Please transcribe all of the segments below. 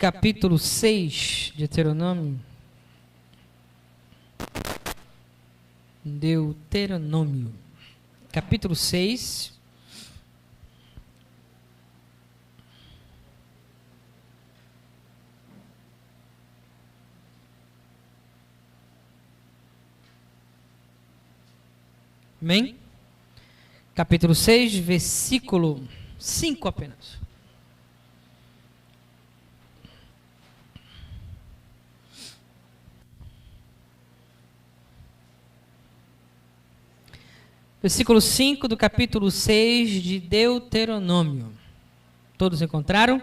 capítulo 6 de Deuteronômio. Deuteronômio, capítulo 6. Amém? Capítulo 6, versículo 5 apenas. Versículo 5 do capítulo 6 de Deuteronômio. Todos encontraram?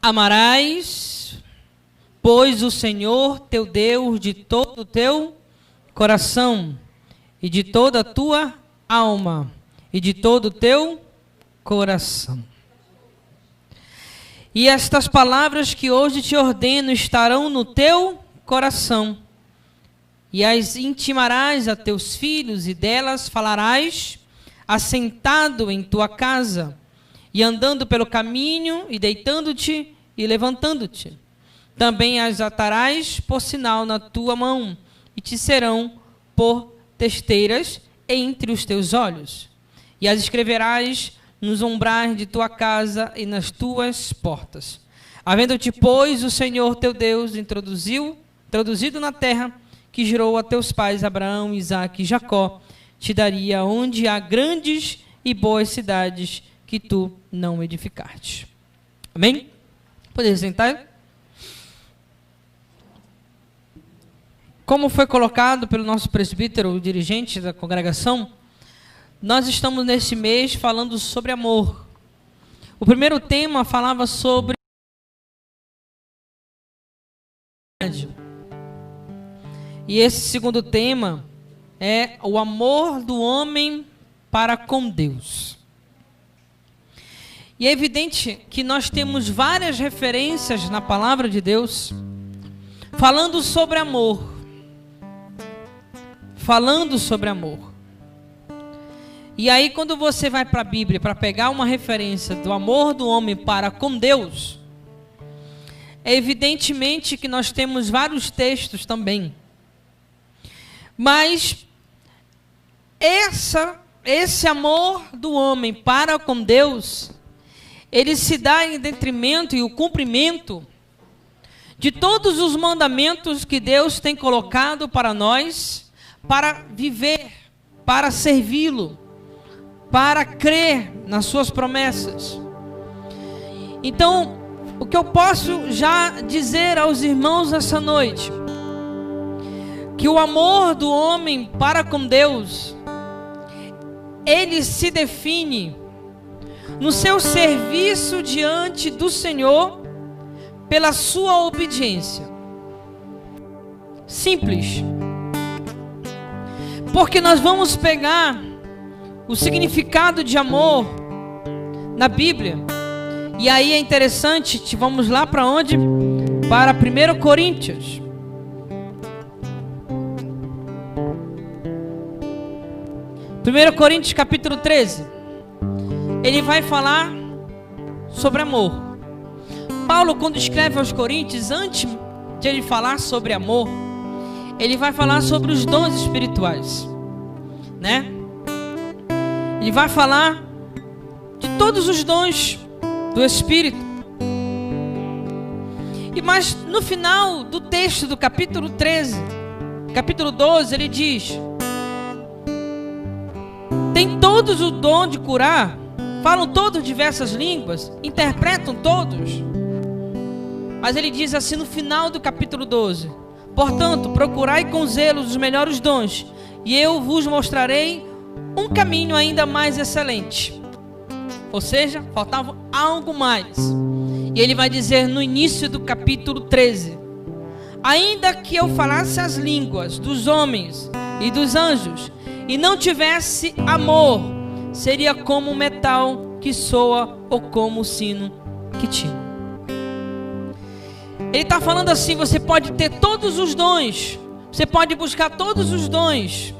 Amarás, pois, o Senhor teu Deus de todo o teu coração, e de toda a tua alma, e de todo o teu coração. E estas palavras que hoje te ordeno estarão no teu coração, e as intimarás a teus filhos, e delas falarás, assentado em tua casa, e andando pelo caminho, e deitando-te, e levantando-te. Também as atarás por sinal na tua mão, e te serão por testeiras entre os teus olhos. E as escreverás nos umbrais de tua casa e nas tuas portas. Havendo-te, pois, o Senhor teu Deus introduzido na terra, que jurou a teus pais Abraão, Isaque e Jacó, te daria onde há grandes e boas cidades que tu não edificaste. Amém? Pode sentar? Como foi colocado pelo nosso presbítero, o dirigente da congregação, nós estamos neste mês falando sobre amor. O primeiro tema falava sobre e esse segundo tema é o amor do homem para com Deus. E é evidente que nós temos várias referências na palavra de Deus falando sobre amor. Falando sobre amor. E aí quando você vai para a Bíblia para pegar uma referência do amor do homem para com Deus, é evidentemente que nós temos vários textos também. Mas esse amor do homem para com Deus, ele se dá em detrimento e o cumprimento de todos os mandamentos que Deus tem colocado para nós, para viver, para servi-lo, para crer nas suas promessas. Então, o que eu posso já dizer aos irmãos nessa noite, que o amor do homem para com Deus, ele se define no seu serviço diante do Senhor pela sua obediência. Simples. Porque nós vamos pegar o significado de amor na Bíblia. E aí é interessante, vamos lá para onde? Para 1 Coríntios. 1 Coríntios capítulo 13. Ele vai falar sobre amor. Paulo, quando escreve aos Coríntios, antes de ele falar sobre amor, ele vai falar sobre os dons espirituais, né? Ele vai falar de todos os dons do Espírito. Mas no final do texto do capítulo 13, capítulo 12, ele diz: tem todos o dom de curar, falam todos diversas línguas, interpretam todos. Mas ele diz assim no final do capítulo 12: portanto, procurai com zelo os melhores dons, e eu vos mostrarei um caminho ainda mais excelente. Ou seja, faltava algo mais. E ele vai dizer no início do capítulo 13: ainda que eu falasse as línguas dos homens e dos anjos, e não tivesse amor, seria como um metal que soa ou como o sino que tina. Ele está falando assim: você pode ter todos os dons, você pode buscar todos os dons,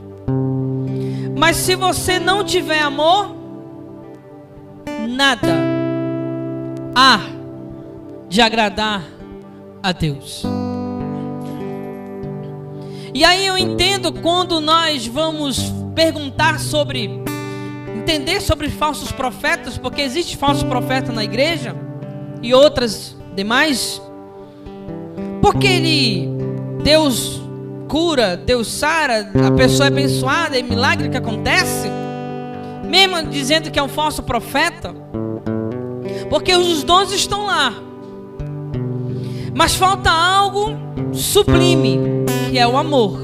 mas se você não tiver amor, nada. de agradar a Deus. E aí eu entendo quando nós vamos entender sobre falsos profetas, porque existe falso profeta na igreja e outras demais, porque Deus cura, Deus sara, a pessoa é abençoada, é milagre que acontece, mesmo dizendo que é um falso profeta, porque os dons estão lá, mas falta algo sublime, que é o amor.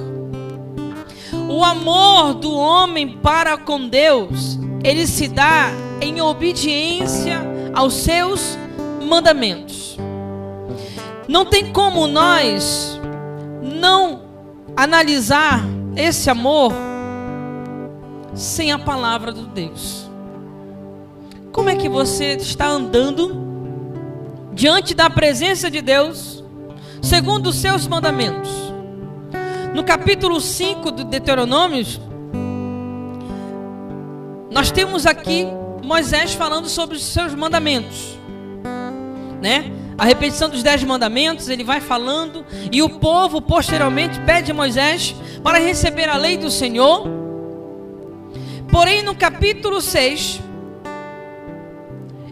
O amor do homem para com Deus, ele se dá em obediência aos seus mandamentos. Não tem como nós não analisar esse amor sem a palavra de Deus. Como é que você está andando diante da presença de Deus, segundo os seus mandamentos? No capítulo 5 do Deuteronômio, nós temos aqui Moisés falando sobre os seus mandamentos, né? A repetição dos 10 mandamentos, ele vai falando, e o povo posteriormente pede a Moisés para receber a lei do Senhor. Porém, no capítulo 6,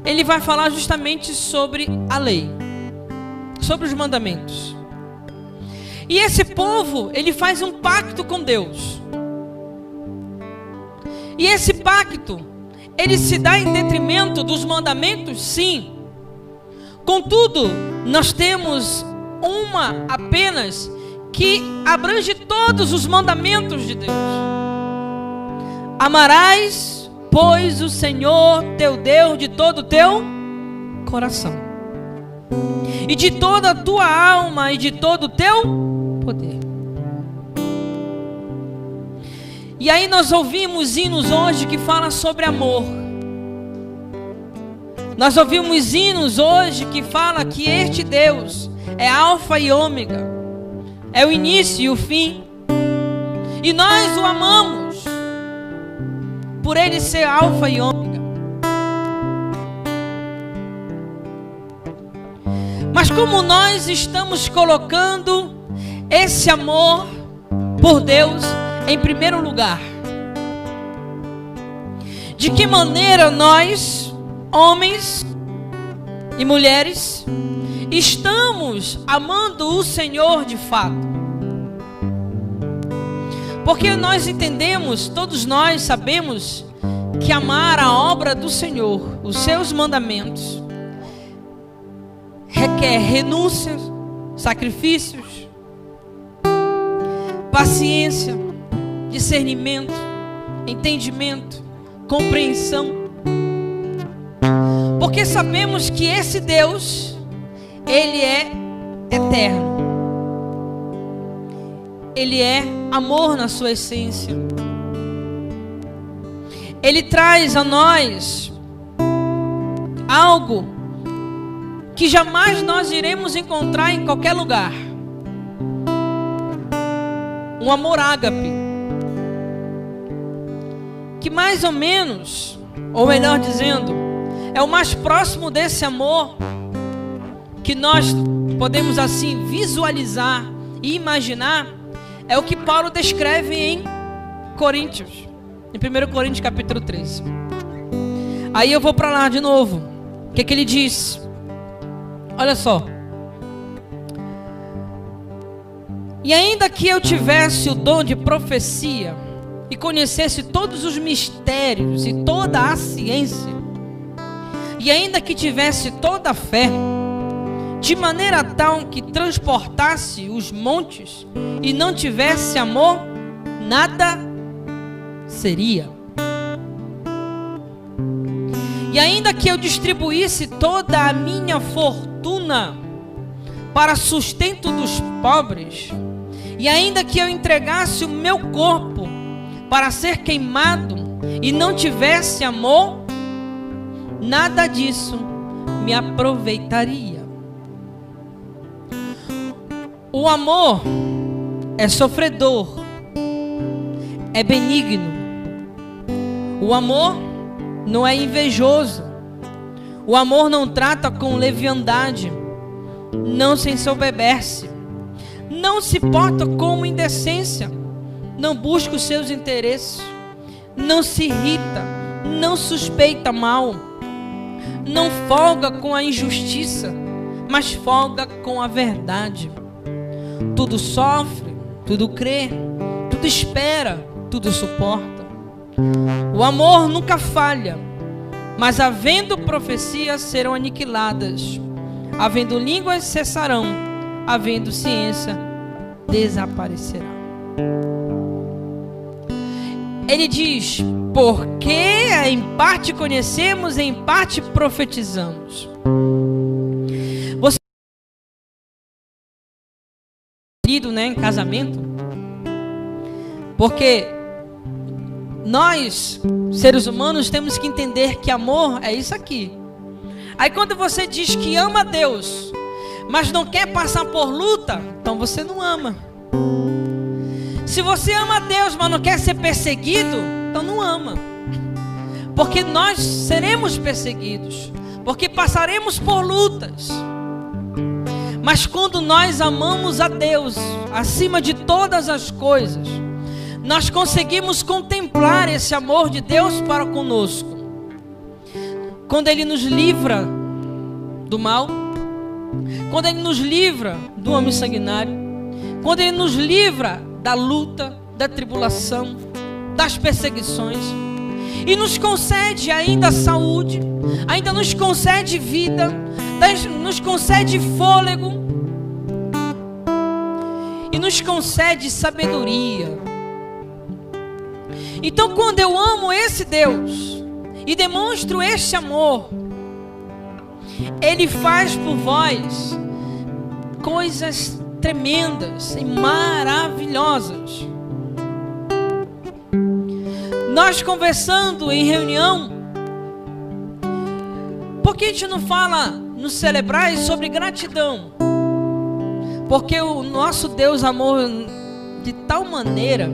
ele vai falar justamente sobre a lei, sobre os mandamentos. E esse povo, ele faz um pacto com Deus. E esse pacto, ele se dá em detrimento dos mandamentos, sim. Contudo, nós temos uma apenas que abrange todos os mandamentos de Deus. Amarás, pois, o Senhor teu Deus de todo o teu coração, e de toda a tua alma, e de todo o teu poder. E aí nós ouvimos hinos hoje que falam sobre amor. Nós ouvimos hinos hoje que falam que este Deus é alfa e ômega, é o início e o fim, e nós o amamos por ele ser alfa e ômega. Mas como nós estamos colocando esse amor por Deus em primeiro lugar? De que maneira nós, homens e mulheres, estamos amando o Senhor de fato? Porque nós entendemos, todos nós sabemos, que amar a obra do Senhor, os seus mandamentos, requer renúncias, sacrifícios, paciência, discernimento, entendimento, compreensão. Porque sabemos que esse Deus, ele é eterno. Ele é amor na sua essência. Ele traz a nós algo que jamais nós iremos encontrar em qualquer lugar. Um amor ágape, que mais ou menos, ou melhor dizendo, é o mais próximo desse amor que nós podemos assim visualizar e imaginar, é o que Paulo descreve em Coríntios, em 1 Coríntios capítulo 13. Aí eu vou para lá de novo. O que ele diz? Olha só. E ainda que eu tivesse o dom de profecia e conhecesse todos os mistérios e toda a ciência, e ainda que tivesse toda a fé, de maneira tal que transportasse os montes, e não tivesse amor, nada seria. E ainda que eu distribuísse toda a minha fortuna para sustento dos pobres, e ainda que eu entregasse o meu corpo para ser queimado, e não tivesse amor, nada disso me aproveitaria. O amor é sofredor, é benigno. O amor não é invejoso. O amor não trata com leviandade. não se ensoberbece, não se porta como indecência, não busca os seus interesses, não se irrita, não suspeita mal, não folga com a injustiça, mas folga com a verdade. Tudo sofre, tudo crê, tudo espera, tudo suporta. O amor nunca falha, mas havendo profecias serão aniquiladas, havendo línguas cessarão, havendo ciência desaparecerá. Ele diz: porque em parte conhecemos, em parte profetizamos. Você lido, né, em casamento? Porque nós, seres humanos, temos que entender que amor é isso aqui. Aí quando você diz que ama a Deus, mas não quer passar por luta, então você não ama. Se você ama a Deus, mas não quer ser perseguido, então não ama. Porque nós seremos perseguidos, porque passaremos por lutas. Mas quando nós amamos a Deus acima de todas as coisas, nós conseguimos contemplar esse amor de Deus para conosco. Quando Ele nos livra do mal, quando Ele nos livra do homem sanguinário, quando Ele nos livra da luta, da tribulação, das perseguições, e nos concede ainda saúde, ainda nos concede vida, nos concede fôlego, e nos concede sabedoria. Então, quando eu amo esse Deus e demonstro este amor, Ele faz por vós coisas tremendas e maravilhosas. Nós conversando em reunião, por que a gente não fala nos celebrais sobre gratidão? Porque o nosso Deus amou de tal maneira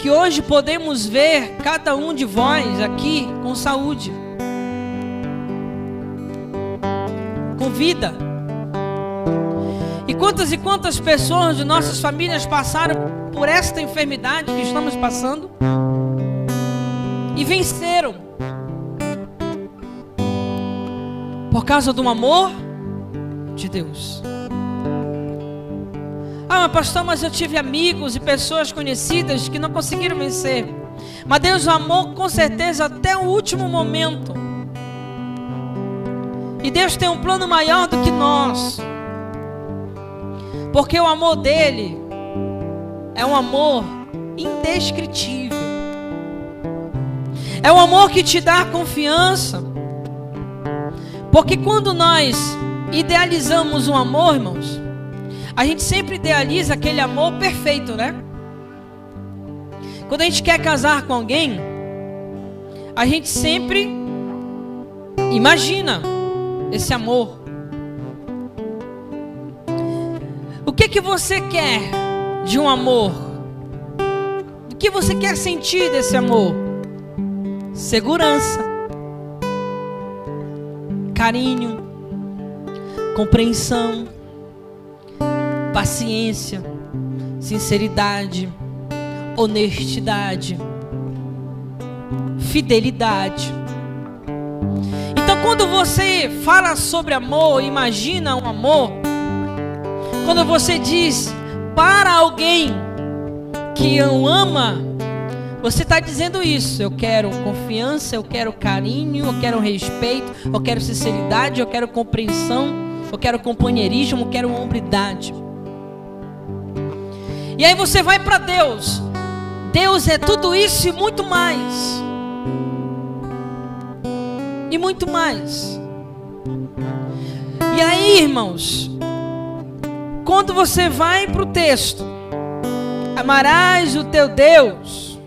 que hoje podemos ver cada um de vós aqui com saúde, com vida. E quantas pessoas de nossas famílias passaram por esta enfermidade que estamos passando e venceram por causa do amor de Deus. Ah, mas pastor, mas eu tive amigos e pessoas conhecidas que não conseguiram vencer. Mas Deus amou com certeza até o último momento. E Deus tem um plano maior do que nós. Porque o amor dele é um amor indescritível. É um amor que te dá confiança. Porque quando nós idealizamos um amor, irmãos, a gente sempre idealiza aquele amor perfeito, né? Quando a gente quer casar com alguém, a gente sempre imagina esse amor. O que você quer de um amor? O que você quer sentir desse amor? Segurança, carinho, compreensão, paciência, sinceridade, honestidade, fidelidade. Então, quando você fala sobre amor, imagina um amor. Quando você diz para alguém que o ama, você está dizendo isso. Eu quero confiança, eu quero carinho, eu quero respeito, eu quero sinceridade, eu quero compreensão, eu quero companheirismo, eu quero hombridade. E aí você vai para Deus. Deus é tudo isso e muito mais. E muito mais. E aí, irmãos, quando você vai para o texto, amarás o teu Deus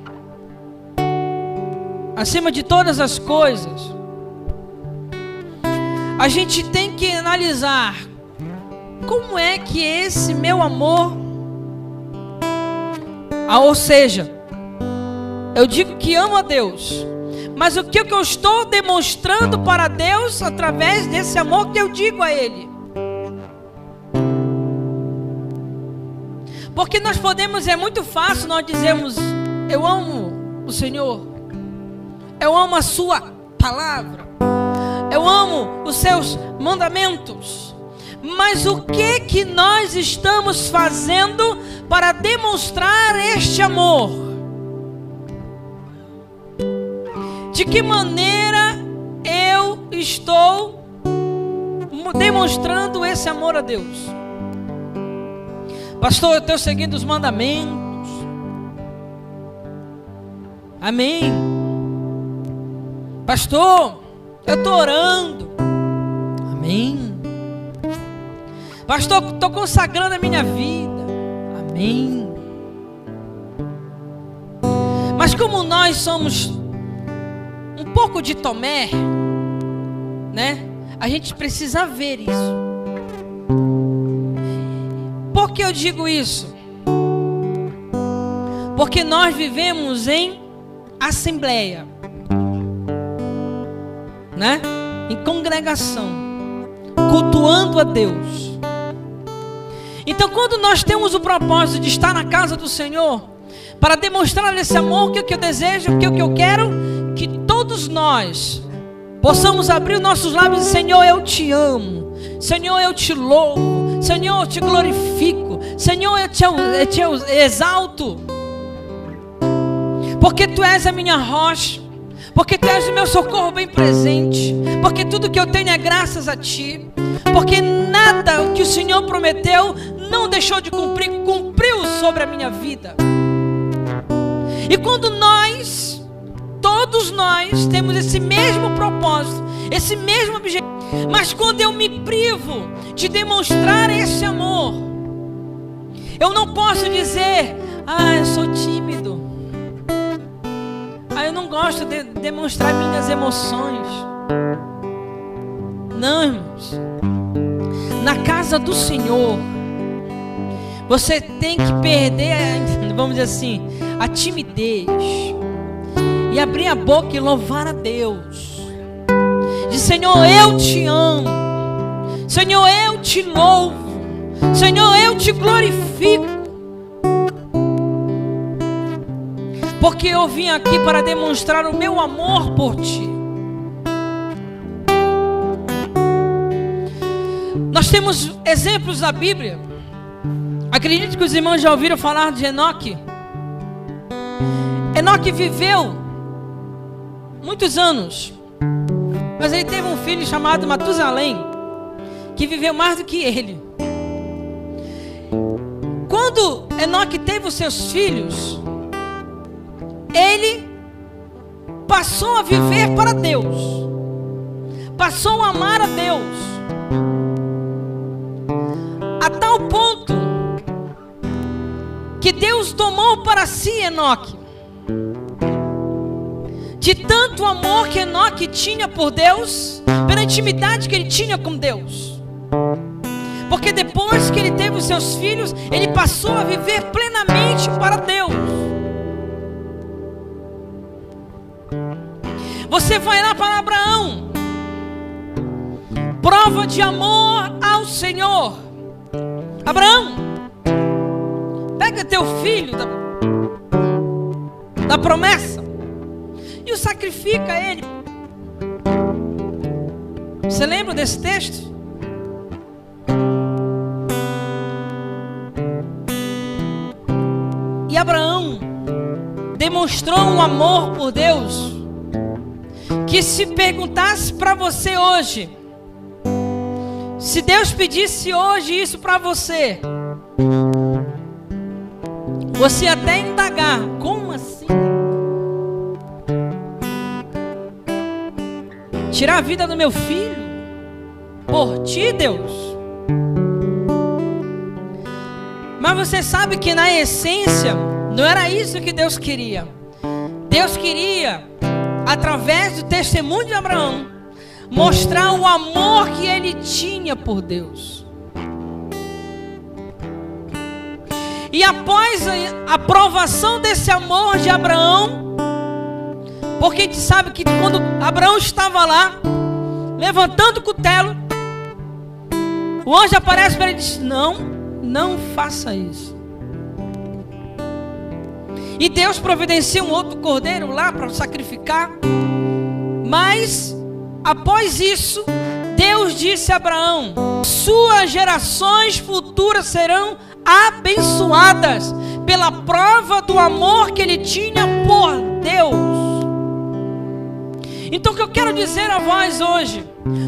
acima de todas as coisas, a gente tem que analisar como é que esse meu amor, ou seja, eu digo que amo a Deus, mas o que eu estou demonstrando para Deus através desse amor que eu digo a Ele? Porque nós podemos, é muito fácil nós dizermos: eu amo o Senhor, eu amo a sua palavra, eu amo os seus mandamentos. Mas o que nós estamos fazendo para demonstrar este amor? De que maneira eu estou demonstrando esse amor a Deus? Pastor, eu estou seguindo os mandamentos. Amém. Pastor, eu estou orando. Amém. Pastor, estou consagrando a minha vida. Amém. Mas como nós somos um pouco de Tomé, né? A gente precisa ver isso. Por que eu digo isso? Porque nós vivemos em assembleia, né? Em congregação, cultuando a Deus. Então, quando nós temos o propósito de estar na casa do Senhor, para demonstrar esse amor, o que eu desejo, o que eu quero, que todos nós possamos abrir os nossos lábios e dizer: Senhor, eu te amo, Senhor, eu te louvo, Senhor, eu te glorifico, Senhor, eu te exalto, porque Tu és a minha rocha, porque Tu és o meu socorro bem presente, porque tudo que eu tenho é graças a Ti, porque nada que o Senhor prometeu não deixou de cumprir, cumpriu sobre a minha vida. E quando nós, todos nós, temos esse mesmo propósito, esse mesmo objetivo, mas quando eu me privo de demonstrar esse amor, eu não posso dizer: eu sou tímido, eu não gosto de demonstrar minhas emoções. Não, irmãos. Na casa do Senhor, você tem que perder, vamos dizer assim, a timidez e abrir a boca e louvar a Deus. Diz: Senhor, eu te amo, Senhor, eu te louvo, Senhor, eu te glorifico, porque eu vim aqui para demonstrar o meu amor por Ti. Nós temos exemplos da Bíblia. Acredito que os irmãos já ouviram falar de Enoque. Enoque viveu muitos anos, mas ele teve um filho chamado Matusalém, que viveu mais do que ele. Quando Enoque teve os seus filhos, ele passou a viver para Deus, passou a amar a Deus, a tal ponto que Deus tomou para si Enoque. De tanto amor que Enoque tinha por Deus, pela intimidade que ele tinha com Deus. Porque depois que ele teve os seus filhos, ele passou a viver plenamente para Deus. Você vai lá para Abraão, prova de amor ao Senhor. Abraão, pega teu filho da promessa e o sacrifica a ele. Você lembra desse texto? E Abraão demonstrou um amor por Deus, que se perguntasse para você hoje, se Deus pedisse hoje isso para você, você até indagar: como assim? Tirar a vida do meu filho? Por Ti, Deus? Mas você sabe que na essência não era isso que Deus queria. Deus queria, através do testemunho de Abraão, mostrar o amor que ele tinha por Deus. E após a aprovação desse amor de Abraão, porque a gente sabe que quando Abraão estava lá, levantando o cutelo, o anjo aparece para ele e diz: não faça isso. E Deus providencia um outro cordeiro lá para sacrificar. Mas, após isso, Deus disse a Abraão: suas gerações futuras serão abençoadas pela prova do amor que ele tinha por Deus. Então o que eu quero dizer a vós hoje,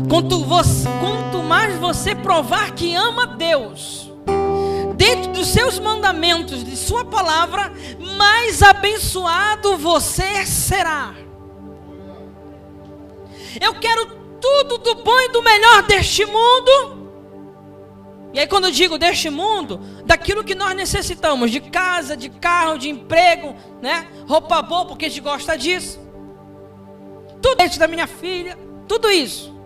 quanto mais você provar que ama Deus, dentro dos seus mandamentos, de sua palavra, mais abençoado você será. Eu quero tudo do bom e do melhor deste mundo. E aí quando eu digo deste mundo, daquilo que nós necessitamos, de casa, de carro, de emprego, né? Roupa boa, porque a gente gosta disso. Tudo isso da minha filha, tudo isso.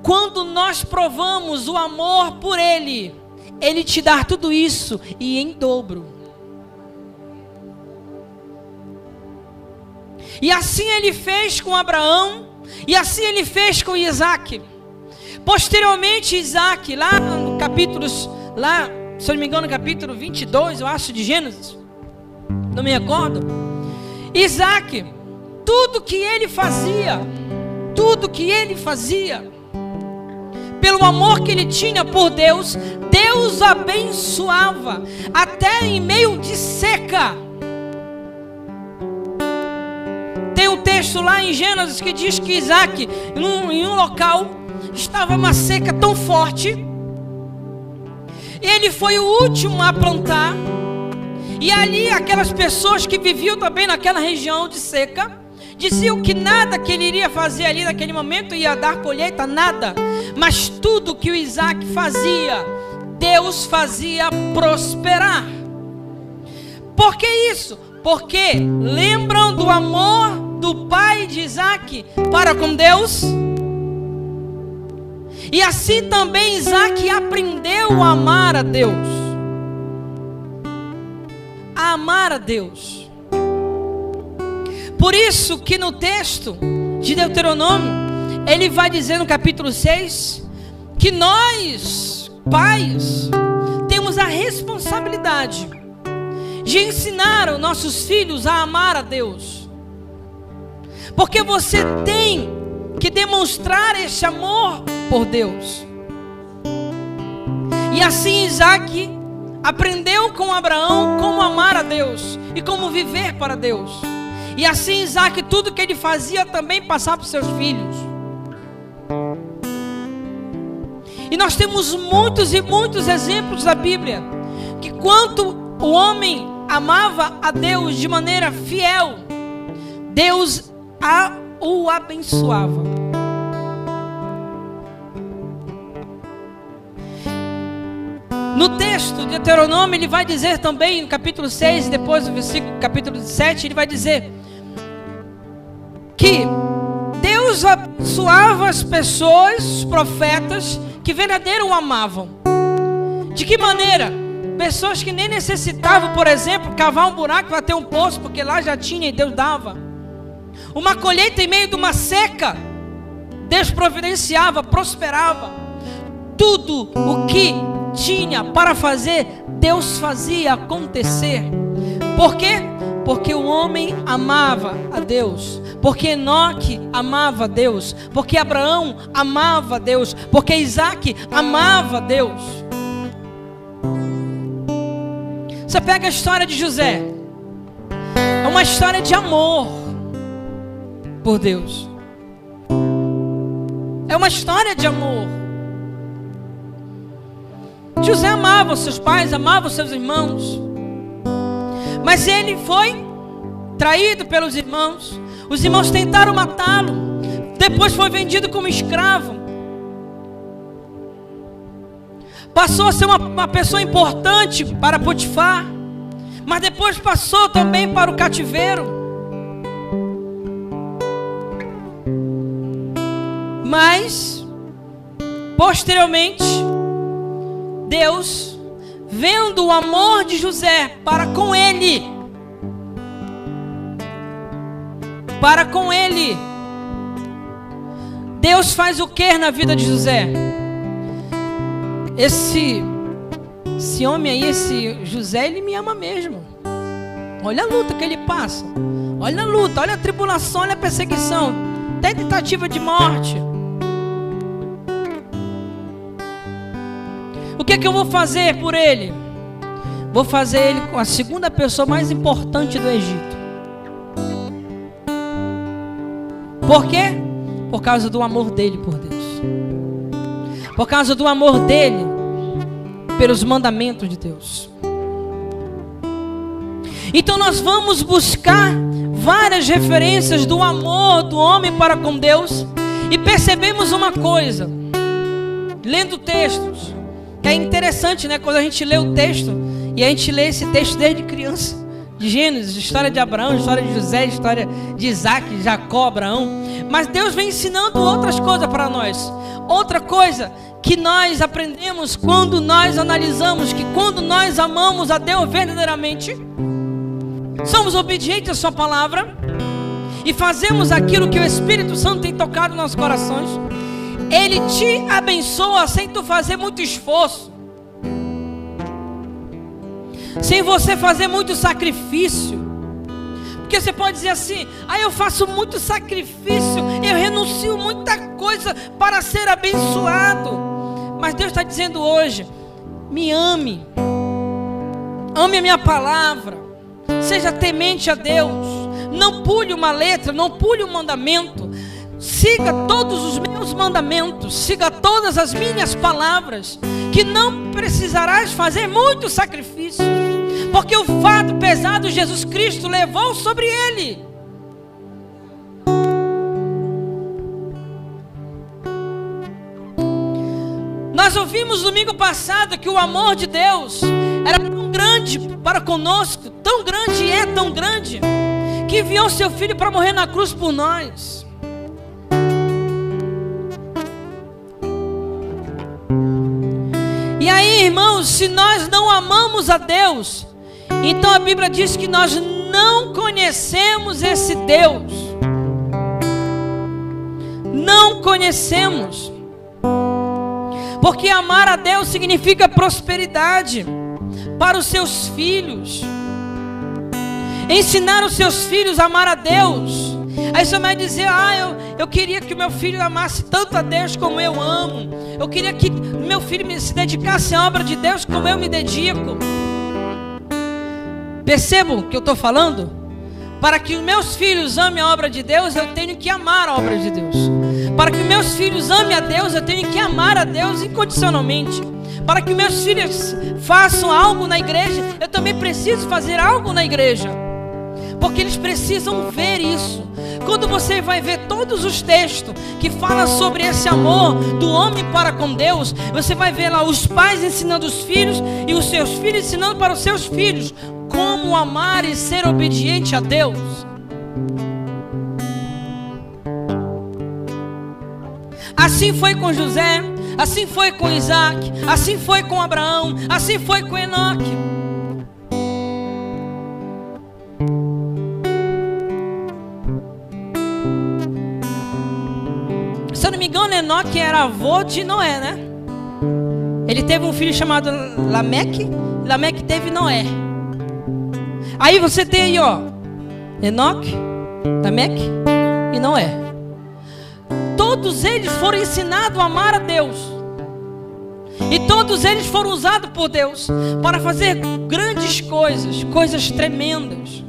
Quando nós provamos o amor por Ele, Ele te dá tudo isso e em dobro. E assim Ele fez com Abraão, e assim Ele fez com Isaac. Posteriormente, Isaac, lá no capítulos, lá, se eu não me engano, no capítulo 22, eu acho, de Gênesis, não me recordo. Isaac, tudo que ele fazia, pelo amor que ele tinha por Deus, Deus abençoava, até em meio de seca. Tem um texto lá em Gênesis que diz que Isaac, em um local, estava uma seca tão forte, ele foi o último a plantar, e ali aquelas pessoas que viviam também naquela região de seca, diziam que nada que ele iria fazer ali naquele momento ia dar colheita, nada, mas tudo que o Isaac fazia, Deus fazia prosperar. Por que isso? Porque lembram do amor do pai de Isaac para com Deus? E assim também Isaac aprendeu a amar a Deus. A amar a Deus. Por isso que no texto de Deuteronômio, ele vai dizer no capítulo 6, que nós, pais, temos a responsabilidade de ensinar os nossos filhos a amar a Deus. Porque você tem que demonstrar esse amor por Deus. E assim Isaac aprendeu com Abraão como amar a Deus e como viver para Deus. E assim Isaac, tudo que ele fazia também passava para os seus filhos. E nós temos muitos e muitos exemplos da Bíblia, que quanto o homem amava a Deus de maneira fiel, Deus o abençoava. No texto de Deuteronômio, ele vai dizer também, no capítulo 6, e depois no versículo, capítulo 7, ele vai dizer que Deus abençoava as pessoas, os profetas, que verdadeiramente o amavam. De que maneira? Pessoas que nem necessitavam, por exemplo, cavar um buraco para ter um poço, porque lá já tinha e Deus dava. Uma colheita em meio de uma seca, Deus providenciava, prosperava. Tudo o que tinha para fazer, Deus fazia acontecer. Por quê? Porque o homem amava a Deus, porque Enoque amava a Deus, porque Abraão amava a Deus, porque Isaac amava a Deus. Você pega a história de José, é uma história de amor por Deus, é uma história de amor. José amava os seus pais, amava os seus irmãos, mas ele foi traído pelos irmãos. Os irmãos tentaram matá-lo, depois foi vendido como escravo, passou a ser uma pessoa importante para Potifar, mas depois passou também para o cativeiro. Mas posteriormente Deus, vendo o amor de José para com ele, Deus faz o que na vida de José? Esse homem aí, esse José, ele me ama mesmo. Olha a luta que ele passa. Olha a luta, olha a tribulação, olha a perseguição. Até tentativa de morte. O que é que eu vou fazer por ele? Vou fazer ele com a segunda pessoa mais importante do Egito. Por quê? Por causa do amor dele por Deus. Por causa do amor dele pelos mandamentos de Deus. Então nós vamos buscar várias referências do amor do homem para com Deus. E percebemos uma coisa, lendo textos, que é interessante, né? Quando a gente lê o texto, e a gente lê esse texto desde criança, de Gênesis, história de Abraão, história de José, história de Isaac, Jacó, Abraão. Mas Deus vem ensinando outras coisas para nós. Outra coisa que nós aprendemos quando nós analisamos que quando nós amamos a Deus verdadeiramente, somos obedientes à sua palavra e fazemos aquilo que o Espírito Santo tem tocado nos nossos corações, Ele te abençoa sem tu fazer muito esforço, sem você fazer muito sacrifício. Porque você pode dizer assim: eu faço muito sacrifício, eu renuncio muita coisa para ser abençoado. Mas Deus está dizendo hoje: me ame, ame a minha palavra, seja temente a Deus, não pule uma letra, não pule um mandamento, siga todos os meus mandamentos, siga todas as minhas palavras, que não precisarás fazer muito sacrifício, porque o fardo pesado Jesus Cristo levou sobre ele. Nós ouvimos domingo passado que o amor de Deus era tão grande para conosco, tão grande e é tão grande, que enviou seu Filho para morrer na cruz por nós. E aí, irmãos, se nós não amamos a Deus, então a Bíblia diz que nós não conhecemos esse Deus. Não conhecemos. Porque amar a Deus significa prosperidade para os seus filhos. Ensinar os seus filhos a amar a Deus. Aí você vai dizer: eu queria que o meu filho amasse tanto a Deus como eu amo. Eu queria que meu filho se dedicasse à obra de Deus como eu me dedico. Percebam o que eu estou falando? Para que os meus filhos amem a obra de Deus, eu tenho que amar a obra de Deus. Para que meus filhos amem a Deus, eu tenho que amar a Deus incondicionalmente. Para que meus filhos façam algo na igreja, eu também preciso fazer algo na igreja. Porque eles precisam ver isso. Quando você vai ver todos os textos que falam sobre esse amor do homem para com Deus, você vai ver lá os pais ensinando os filhos e os seus filhos ensinando para os seus filhos como amar e ser obediente a Deus. Assim foi com José, assim foi com Isaac, assim foi com Abraão, assim foi com Enoque. Se eu não me engano, Enoque era avô de Noé, né? Ele teve um filho chamado Lameque, Lameque teve Noé. Aí você tem aí, Enoque, Lameque e Noé. Todos eles foram ensinados a amar a Deus. E todos eles foram usados por Deus para fazer grandes coisas, coisas tremendas.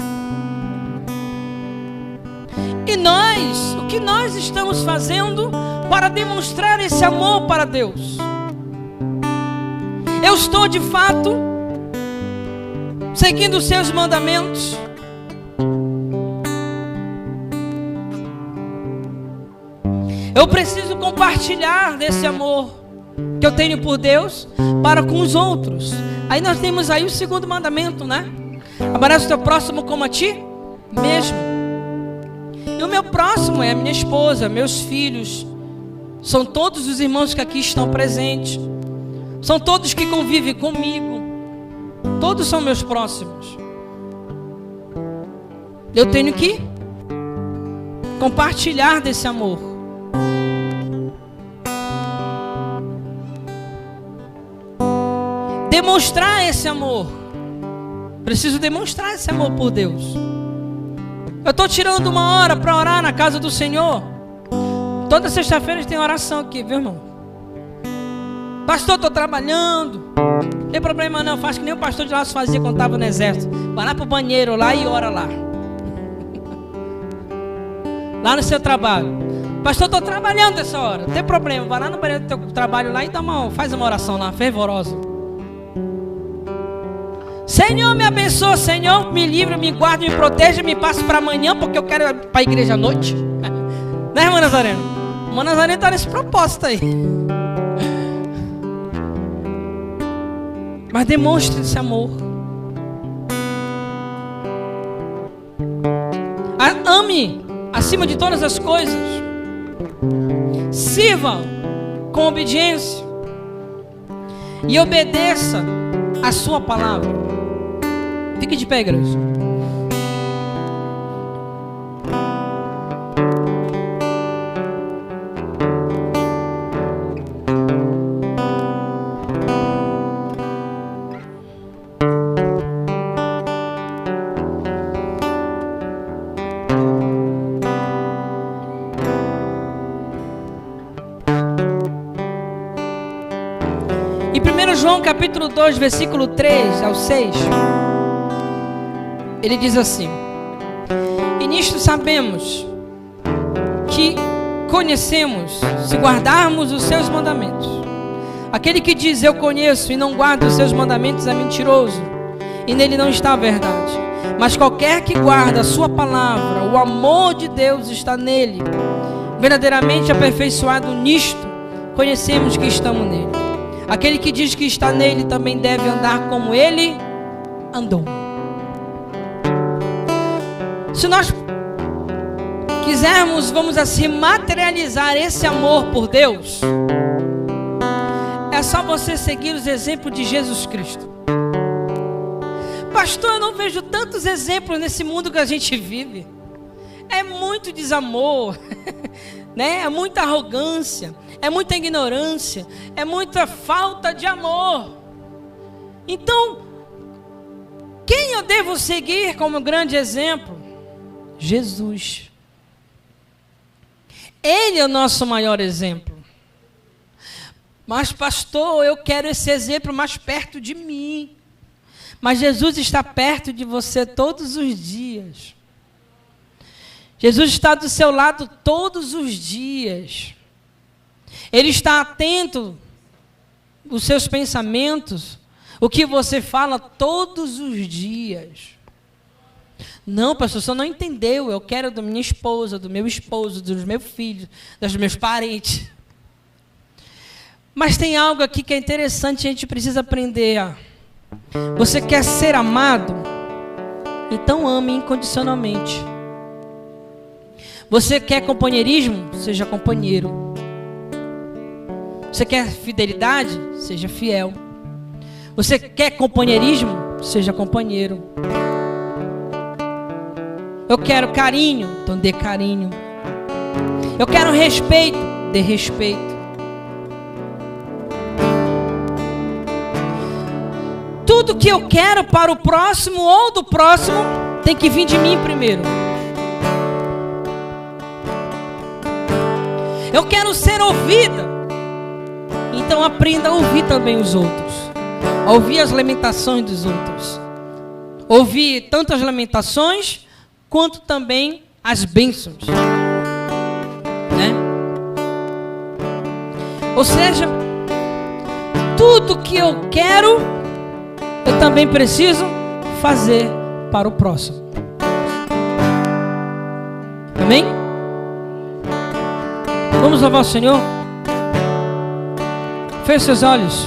E nós, o que nós estamos fazendo para demonstrar esse amor para Deus? Eu estou de fato seguindo os seus mandamentos? Eu preciso compartilhar desse amor que eu tenho por Deus para com os outros. Aí nós temos aí o segundo mandamento, né? Amarás o teu próximo como a ti mesmo. E o meu próximo é a minha esposa, meus filhos. São todos os irmãos que aqui estão presentes. São todos que convivem comigo. Todos são meus próximos. Eu tenho que compartilhar desse amor. Demonstrar esse amor. Preciso demonstrar esse amor por Deus. Eu estou tirando uma hora para orar na casa do Senhor. Toda sexta-feira tem oração aqui, viu, irmão? Pastor, estou trabalhando. Não tem problema não, faz que nem o pastor de Laços fazia quando estava no exército. Vai lá para o banheiro lá e ora lá. Lá no seu trabalho. Pastor, estou trabalhando essa hora. Não tem problema, vai lá no banheiro do teu trabalho lá e faz uma oração lá, fervorosa. Senhor, me abençoa, Senhor, me livre, me guarde, me proteja, me passe para amanhã, porque eu quero ir para a igreja à noite. Né, irmã Nazarena? Irmã Nazarena está nesse propósito aí. Mas demonstre esse amor. Ame acima de todas as coisas. Sirva com obediência. E obedeça a sua palavra. Fique de pé, igreja. Em 1 João capítulo 2, versículo 3 ao 6, ele diz assim: e nisto sabemos que conhecemos, se guardarmos os seus mandamentos. Aquele que diz eu conheço e não guarda os seus mandamentos é mentiroso, e nele não está a verdade. Mas qualquer que guarda a sua palavra, o amor de Deus está nele. Verdadeiramente aperfeiçoado nisto, conhecemos que estamos nele. Aquele que diz que está nele também deve andar como ele andou. Se nós quisermos, vamos assim, materializar esse amor por Deus, é só você seguir os exemplos de Jesus Cristo. Pastor, eu não vejo tantos exemplos nesse mundo que a gente vive. É muito desamor, né? É muita arrogância, é muita ignorância, é muita falta de amor. Então, quem eu devo seguir como grande exemplo? Jesus. Ele é o nosso maior exemplo. Mas pastor, eu quero esse exemplo mais perto de mim. Mas Jesus está perto de você todos os dias. Jesus está do seu lado todos os dias. Ele está atento aos seus pensamentos, o que você fala todos os dias. Não, pastor, você não entendeu. Eu quero da minha esposa, do meu esposo, dos meus filhos, dos meus parentes. Mas tem algo aqui que é interessante, a gente precisa aprender. Você quer ser amado? Então ame incondicionalmente. Você quer companheirismo? Seja companheiro. Você quer fidelidade? Seja fiel. Você quer companheirismo? Seja companheiro. Eu quero carinho, então dê carinho. Eu quero respeito, dê respeito. Tudo que eu quero para o próximo ou do próximo tem que vir de mim primeiro. Eu quero ser ouvida, então aprenda a ouvir também os outros, a ouvir as lamentações dos outros, ouvir tanto as lamentações quanto também as bênçãos, né? Ou seja, tudo que eu quero, eu também preciso fazer para o próximo. Amém? Vamos louvar o Senhor? Feche seus olhos.